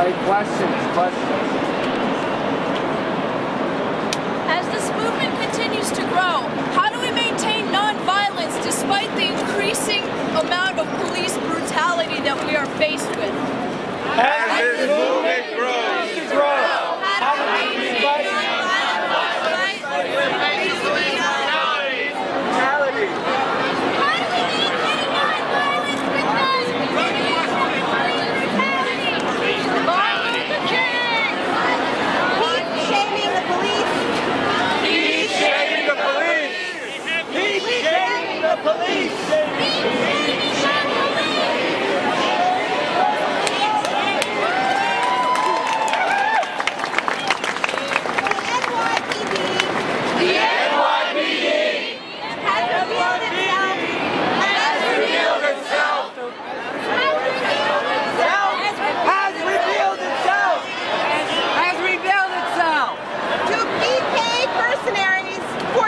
right, questions. As this movement continues to grow, how do we maintain non-violence despite the increasing amount of police brutality that we are faced with? As this movement grows, How do we maintain non-violence despite the increasing brutality? How do we maintain non-violence with Martin Luther King! Keep shaming the police. keep shaming the police! Keep shaming the police!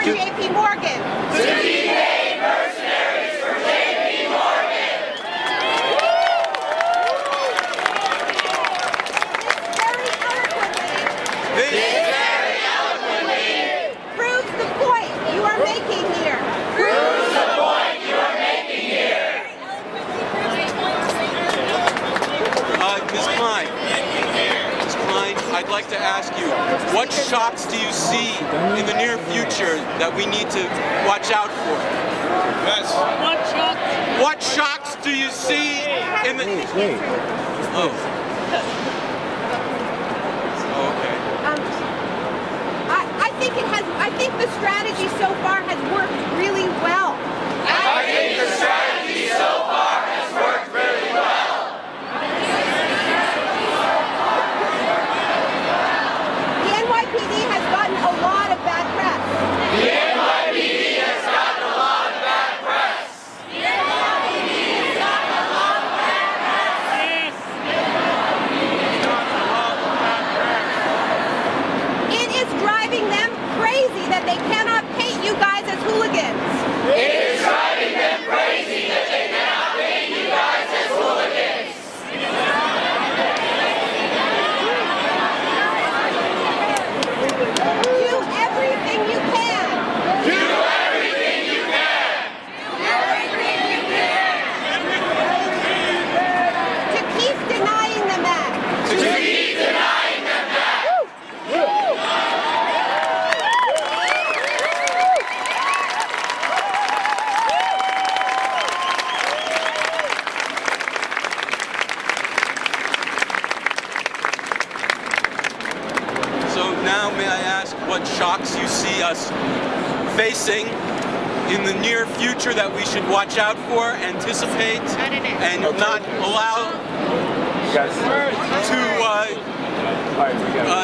JP Morgan. To be paid mercenaries for JP Morgan. This very eloquently proves the point you are making here. Proves the point you are making here. Ms. Klein. Ms. Klein, I'd like to ask you, what shocks do you see in the near future that we need to watch out for? Yes. What shocks do you see in the... Oh. Okay. I think the strategy so far has worked really well. I think the strategy so far has worked really well. The NYPD has gotten a lot of bad press. The NYPD has gotten a lot of bad press. The NYPD has gotten a lot of bad press. It is driving them crazy that they cannot paint you guys as hooligans. It is driving them crazy that they cannot paint you guys as hooligans. Do everything you can. Do everything you can. Do everything you can. To keep denying them that. To keep denying them that. So now may I ask what shocks you see us facing in the near future that we should watch out for, anticipate, and not allow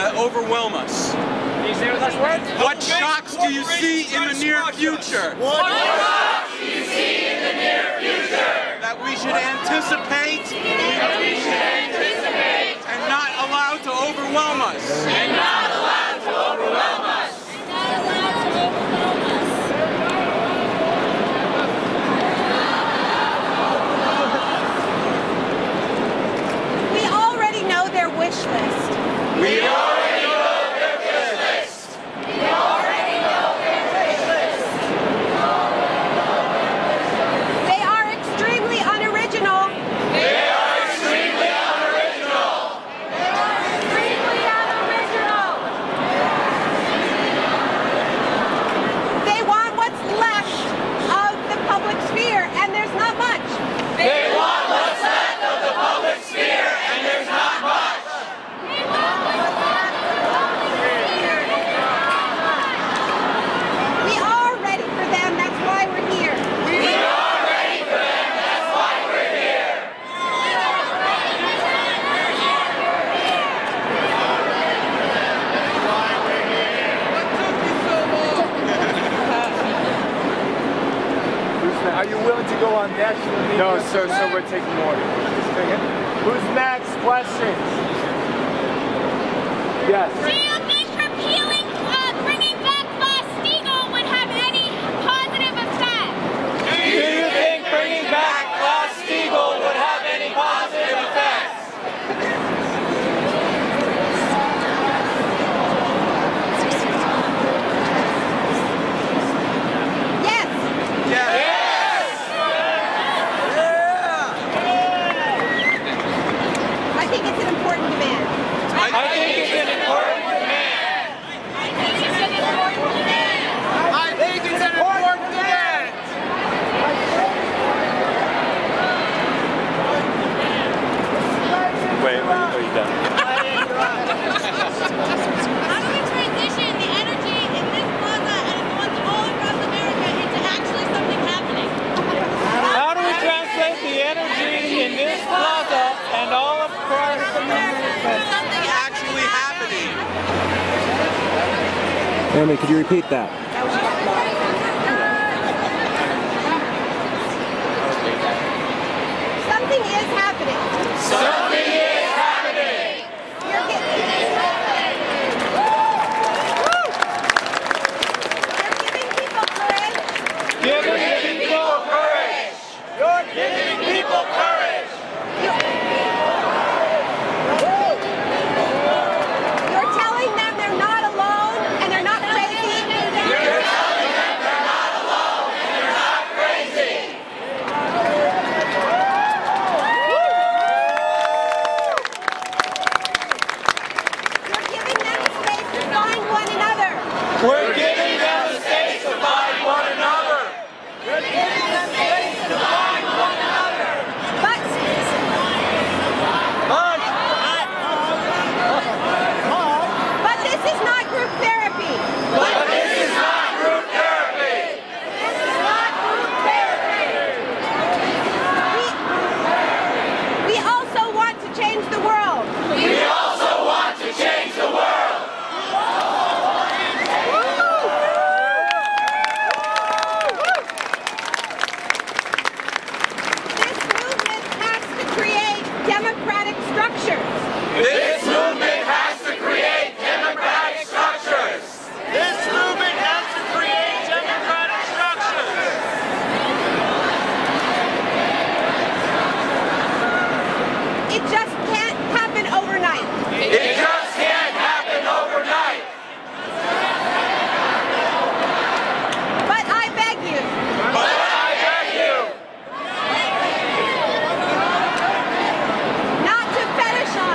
to overwhelm us? What shocks do you see in the near future? What shocks do you see in the near future? That we should anticipate That we should anticipate and not allow to overwhelm us. and not allowed to overwhelm us. We already know their wish list. We already know their wish list. We already know their wish list. They are extremely unoriginal. They are extremely unoriginal. They are extremely unoriginal. They want what's left of the public sphere, and there's not much. They want what's left of the public sphere, and there's not much. We are ready for them, that's why we're here. We are ready for them, that's why we're here. Are you willing to go on national media? No, sir, so we're taking order. Who's next? Questions? Yes. Do you think repealing, bringing back Glass-Steagall would have any positive effect? Do you think bringing back Glass-Steagall would have any positive effects? Naomi, could you repeat that? Something is happening. Something is happening. You're giving people courage. You're giving people courage. You're giving people courage. You're telling them they're not alone and they're not crazy. You're telling them they're not alone and they're not crazy. You're giving them the space to find one another. We're giving them the space to find one another. We're giving them space to find one another. But this is not group therapy. But this is not group therapy. This is not group therapy. We also want to change the world. We also want to change the world. This movement has to create democratic structures. This movement has to create democratic structures. This movement has to create democratic structures. It just can't happen overnight. It just can't happen overnight. But I beg you, But I beg you not to fetishize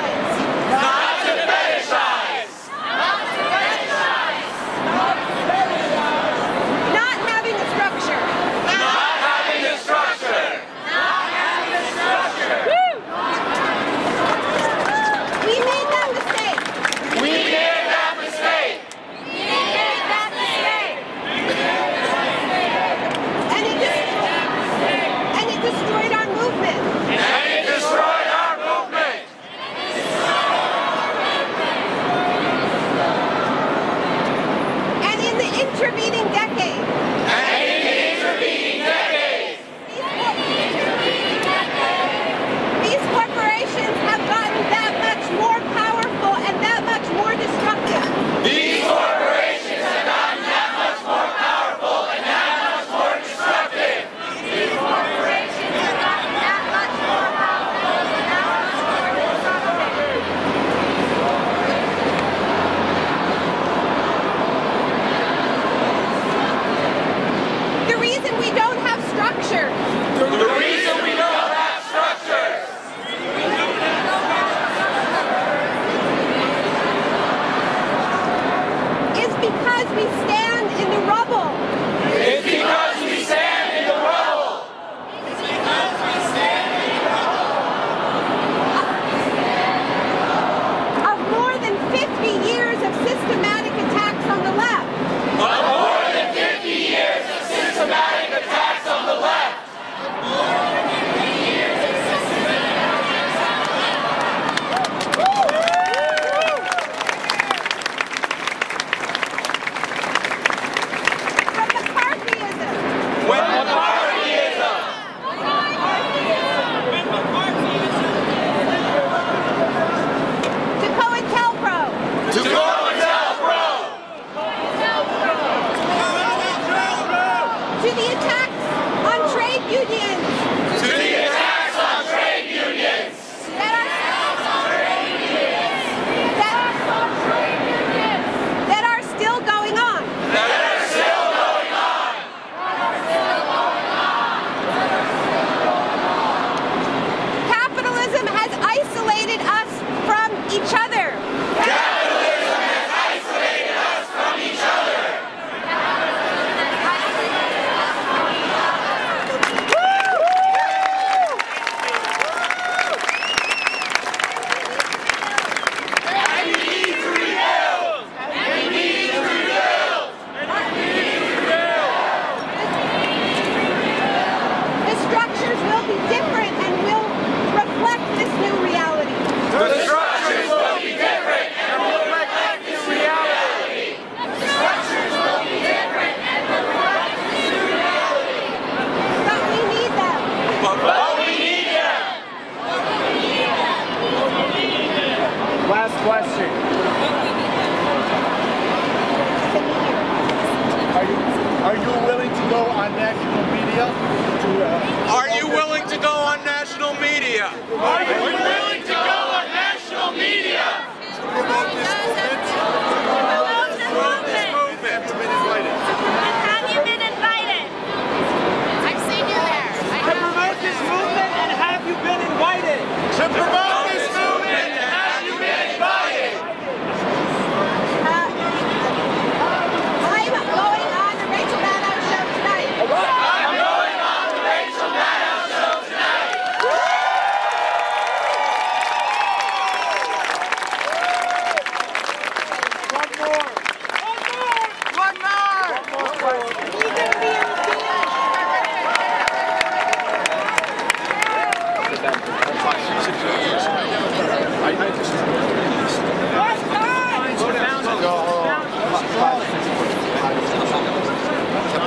media. Are you willing to go on national media? Promote this movement. Have you been invited? I've seen you there. To promote this movement and have you been invited? To promote this movement and have you been invited? I'm going on the Rachel Maddow show tonight. I'm going on the Rachel Maddow show tonight. One more.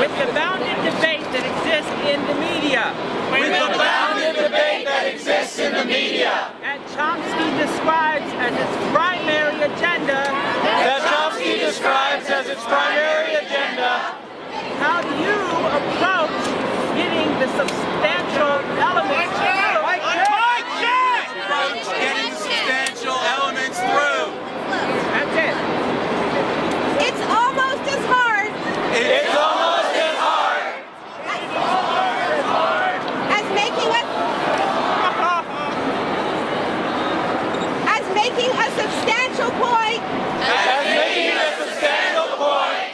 With the bounded debate that exists in the media. With the bounded debate that exists in the media. And Chomsky describes as its primary agenda. How do you approach getting the substantial elements through? Getting the substantial elements through. That's it. It's almost as hard It's almost as hard as making a substantial point. as making a substantial point.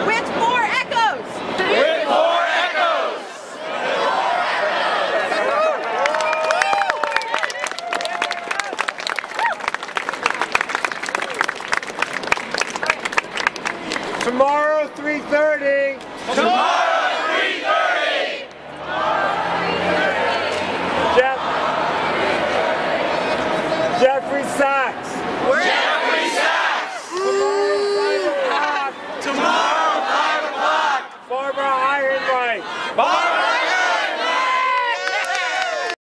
With more echoes. With more echoes. Tomorrow, 3:30. Tomorrow.